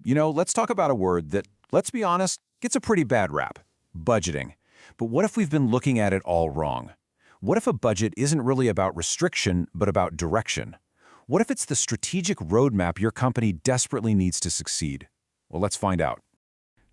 Let's talk about a word that, let's be honest, gets a pretty bad rap: budgeting. But what if we've been looking at it all wrong? What if a budget isn't really about restriction, but about direction? What if it's the strategic roadmap your company desperately needs to succeed? Well, let's find out.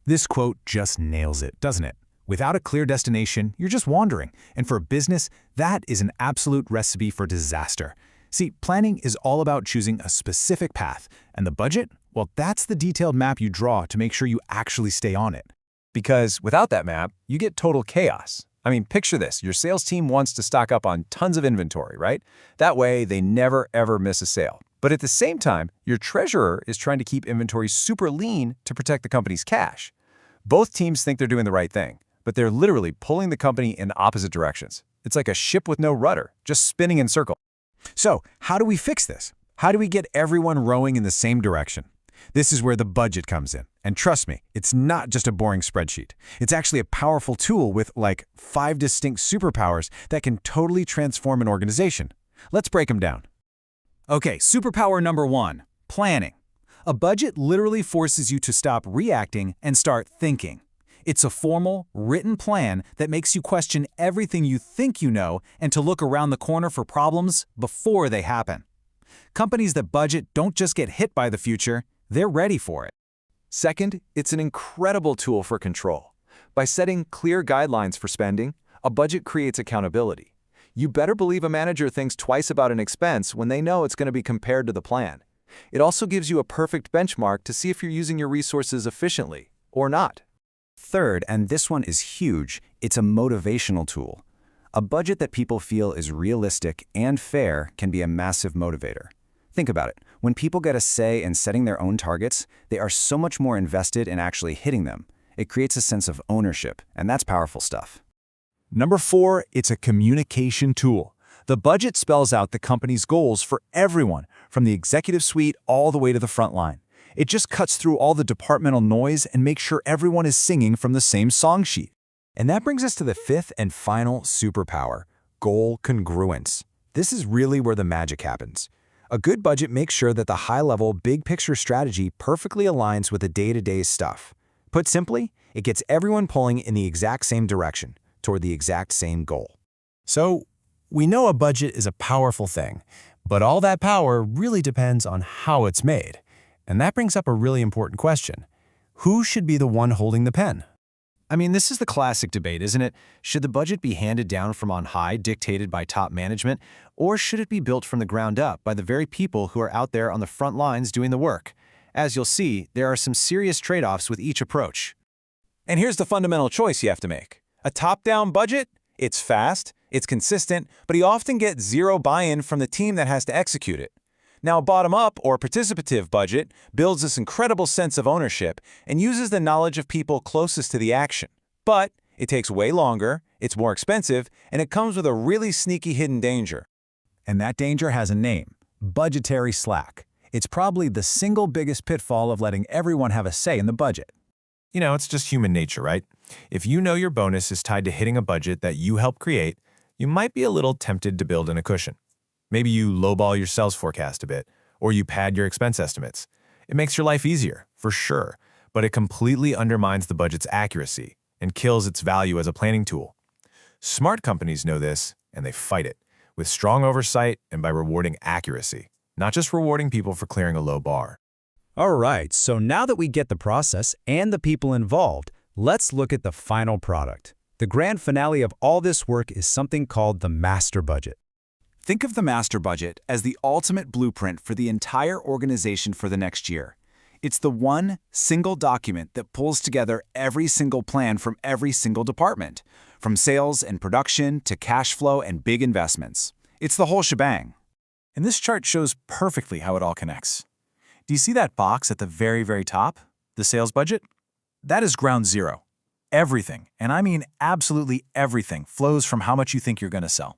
This quote just nails it, doesn't it? Without a clear destination, you're just wandering. And for a business, that is an absolute recipe for disaster. See, planning is all about choosing a specific path, and the budget, well, that's the detailed map you draw to make sure you actually stay on it. Because without that map, you get total chaos. I mean, picture this. Your sales team wants to stock up on tons of inventory, right? That way, they never, ever miss a sale. But at the same time, your treasurer is trying to keep inventory super lean to protect the company's cash. Both teams think they're doing the right thing, but they're literally pulling the company in opposite directions. It's like a ship with no rudder, just spinning in circles. So, how do we fix this? How do we get everyone rowing in the same direction? This is where the budget comes in. And trust me, it's not just a boring spreadsheet. It's actually a powerful tool with, like, 5 distinct superpowers that can totally transform an organization. Let's break them down. Okay, superpower number 1, planning. A budget literally forces you to stop reacting and start thinking. It's a formal, written plan that makes you question everything you think you know and to look around the corner for problems before they happen. Companies that budget don't just get hit by the future, they're ready for it. Second, it's an incredible tool for control. By setting clear guidelines for spending, a budget creates accountability. You better believe a manager thinks twice about an expense when they know it's going to be compared to the plan. It also gives you a perfect benchmark to see if you're using your resources efficiently or not. Third, and this one is huge, it's a motivational tool. A budget that people feel is realistic and fair can be a massive motivator. Think about it. When people get a say in setting their own targets, they are so much more invested in actually hitting them. It creates a sense of ownership, and that's powerful stuff. Number 4, it's a communication tool. The budget spells out the company's goals for everyone, from the executive suite all the way to the front line. It just cuts through all the departmental noise and makes sure everyone is singing from the same song sheet. And that brings us to the 5th and final superpower: goal congruence. This is really where the magic happens. A good budget makes sure that the high-level, big-picture strategy perfectly aligns with the day-to-day stuff. Put simply, it gets everyone pulling in the exact same direction, toward the exact same goal. So, we know a budget is a powerful thing, but all that power really depends on how it's made. And that brings up a really important question. Who should be the one holding the pen? I mean, this is the classic debate, isn't it? Should the budget be handed down from on high, dictated by top management, or should it be built from the ground up by the very people who are out there on the front lines doing the work? As you'll see, there are some serious trade-offs with each approach. And here's the fundamental choice you have to make. A top-down budget? It's fast, it's consistent, but you often get zero buy-in from the team that has to execute it. Now, a bottom-up or participative budget builds this incredible sense of ownership and uses the knowledge of people closest to the action. But it takes way longer, it's more expensive, and it comes with a really sneaky hidden danger. And that danger has a name: budgetary slack. It's probably the single biggest pitfall of letting everyone have a say in the budget. It's just human nature, right? If you know your bonus is tied to hitting a budget that you helped create, you might be a little tempted to build in a cushion. Maybe you lowball your sales forecast a bit, or you pad your expense estimates. It makes your life easier, for sure, but it completely undermines the budget's accuracy and kills its value as a planning tool. Smart companies know this, and they fight it, with strong oversight and by rewarding accuracy, not just rewarding people for clearing a low bar. All right, so now that we get the process and the people involved, let's look at the final product. The grand finale of all this work is something called the master budget. Think of the master budget as the ultimate blueprint for the entire organization for the next year. It's the one single document that pulls together every single plan from every single department, from sales and production to cash flow and big investments. It's the whole shebang. And this chart shows perfectly how it all connects. Do you see that box at the very, very top? The sales budget? That is ground zero. Everything, and I mean absolutely everything, flows from how much you think you're going to sell.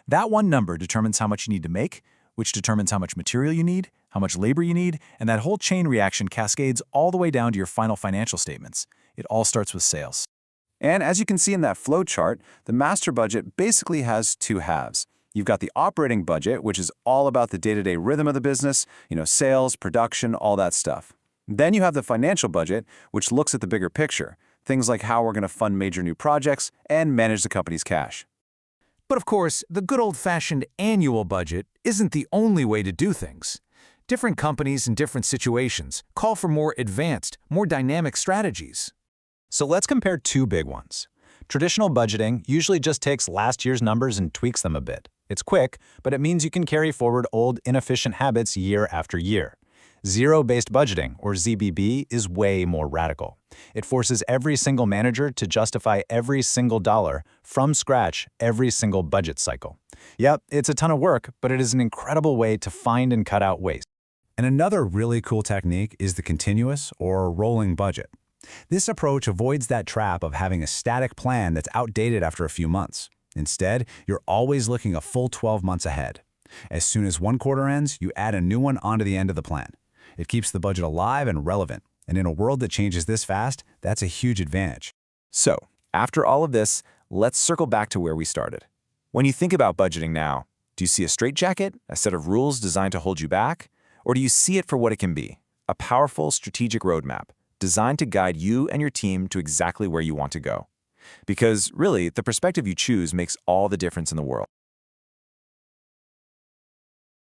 That one number determines how much you need to make, which determines how much material you need, how much labor you need, and that whole chain reaction cascades all the way down to your final financial statements. It all starts with sales. And as you can see in that flow chart, the master budget basically has 2 halves. You've got the operating budget, which is all about the day-to-day rhythm of the business, sales, production, all that stuff. Then you have the financial budget, which looks at the bigger picture, things like how we're going to fund major new projects and manage the company's cash. But of course, the good old-fashioned annual budget isn't the only way to do things. Different companies in different situations call for more advanced, more dynamic strategies. So let's compare two big ones. Traditional budgeting usually just takes last year's numbers and tweaks them a bit. It's quick, but it means you can carry forward old, inefficient habits year after year. Zero-based budgeting, or ZBB, is way more radical. It forces every single manager to justify every single dollar from scratch every single budget cycle. Yep, it's a ton of work, but it is an incredible way to find and cut out waste. And another really cool technique is the continuous or rolling budget. This approach avoids that trap of having a static plan that's outdated after a few months. Instead, you're always looking a full 12 months ahead. As soon as one quarter ends, you add a new one onto the end of the plan. It keeps the budget alive and relevant, and in a world that changes this fast, that's a huge advantage. So, after all of this, let's circle back to where we started. When you think about budgeting now, do you see a straitjacket, a set of rules designed to hold you back? Or do you see it for what it can be, a powerful strategic roadmap designed to guide you and your team to exactly where you want to go? Because really, the perspective you choose makes all the difference in the world.